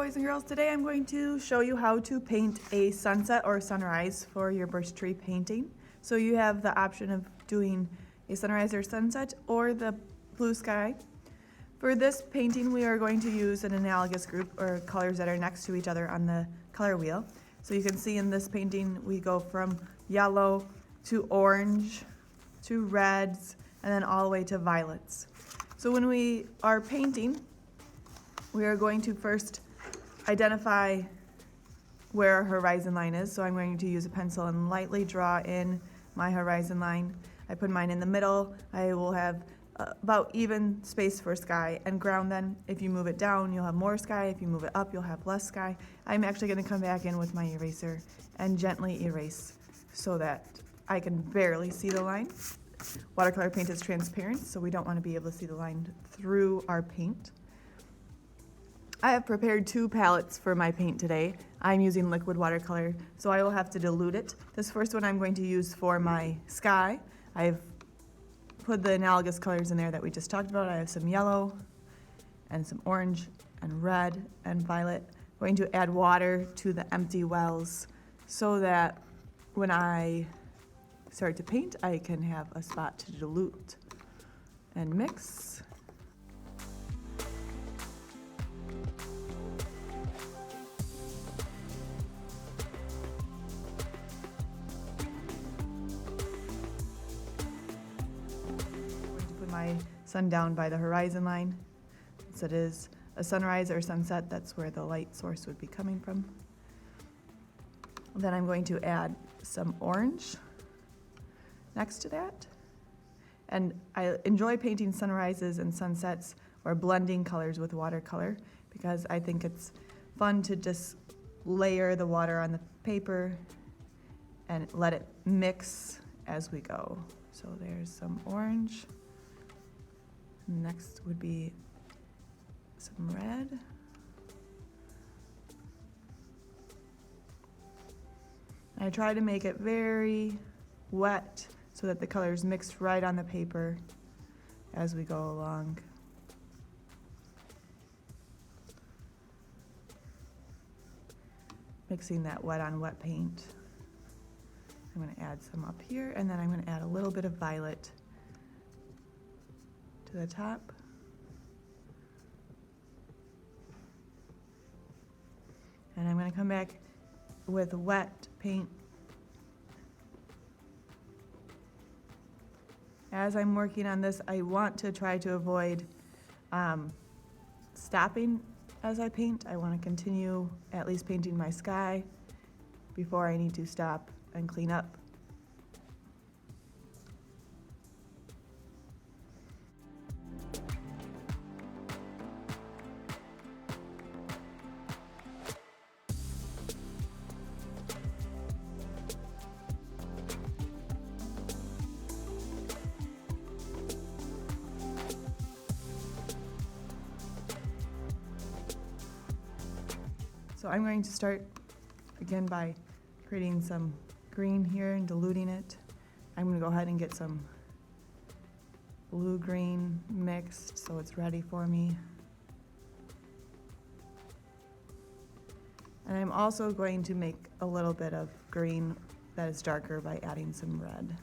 boys and girls. Today I'm going to show you how to paint a sunset or sunrise for your birch tree painting. So you have the option of doing a sunrise or sunset or the blue sky. For this painting we are going to use an analogous group or colors that are next to each other on the color wheel. So you can see in this painting we go from yellow to orange to reds and then all the way to violets. So when we are painting, we are going to first identify where our horizon line is. So I'm going to use a pencil and lightly draw in my horizon line. I put mine in the middle. I will have about even space for sky and ground. Then if you move it down, you'll have more sky. If you move it up, you'll have less sky. I'm actually going to come back in with my eraser and gently erase so that I can barely see the line. Watercolor paint is transparent, so we don't want to be able to see the line through our paint. I have prepared 2 palettes for my paint today. I'm using liquid watercolor, so I will have to dilute it. This first one I'm going to use for my sky. I've put the analogous colors in there that we just talked about. I have some yellow and some orange and red and violet. I'm going to add water to the empty wells so that when I start to paint, I can have a spot to dilute and mix. My sun down by the horizon line. So it is a sunrise or sunset, that's where the light source would be coming from. Then I'm going to add some orange next to that. And I enjoy painting sunrises and sunsets or blending colors with watercolor because I think it's fun to just layer the water on the paper and let it mix as we go. So there's some orange. Next would be some red. I try to make it very wet so that the colors mix right on the paper as we go along. Mixing that wet on wet paint. I'm going to add some up here, and then I'm going to add a little bit of violet to the top. And I'm going to come back with wet paint. As I'm working on this, I want to try to avoid stopping as I paint. I want to continue at least painting my sky before I need to stop and clean up. So I'm going to start again by creating some green here and diluting it. I'm going to go ahead and get some blue-green mixed so it's ready for me. And I'm also going to make a little bit of green that is darker by adding some red.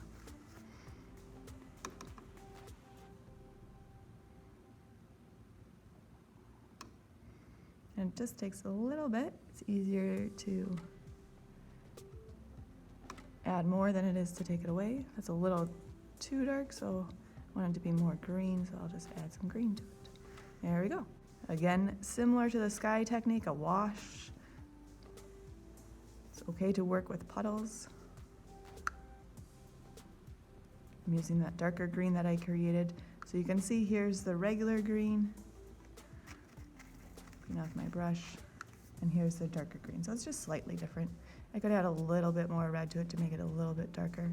And it just takes a little bit. It's easier to add more than it is to take it away. That's a little too dark, so I want it to be more green, so I'll just add some green to it. There we go. Again, similar to the sky technique, a wash. It's okay to work with puddles. I'm using that darker green that I created. So you can see here's the regular green. Off my brush, and here's the darker green, so it's just slightly different. I could add a little bit more red to it to make it a little bit darker.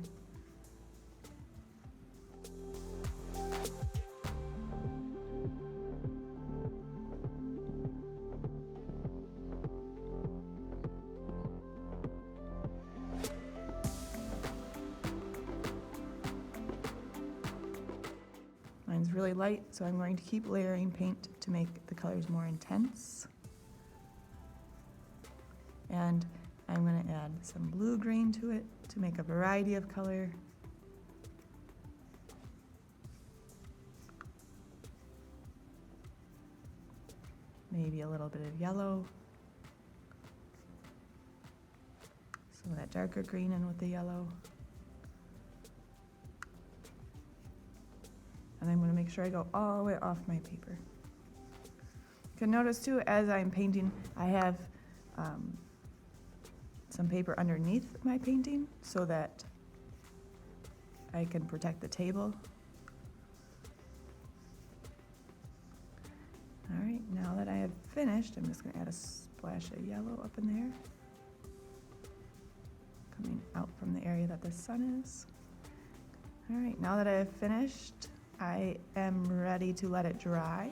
Mine's really light, so I'm going to keep layering paint to make the colors more intense. And I'm going to add some blue green to it to make a variety of color. Maybe a little bit of yellow. Some of that darker green in with the yellow. And I'm going to make sure I go all the way off my paper. You can notice too, as I'm painting, I have some paper underneath my painting so that I can protect the table. All right, now that I have finished, I'm just going to add a splash of yellow up in there, coming out from the area that the sun is. All right, now that I have finished, I am ready to let it dry.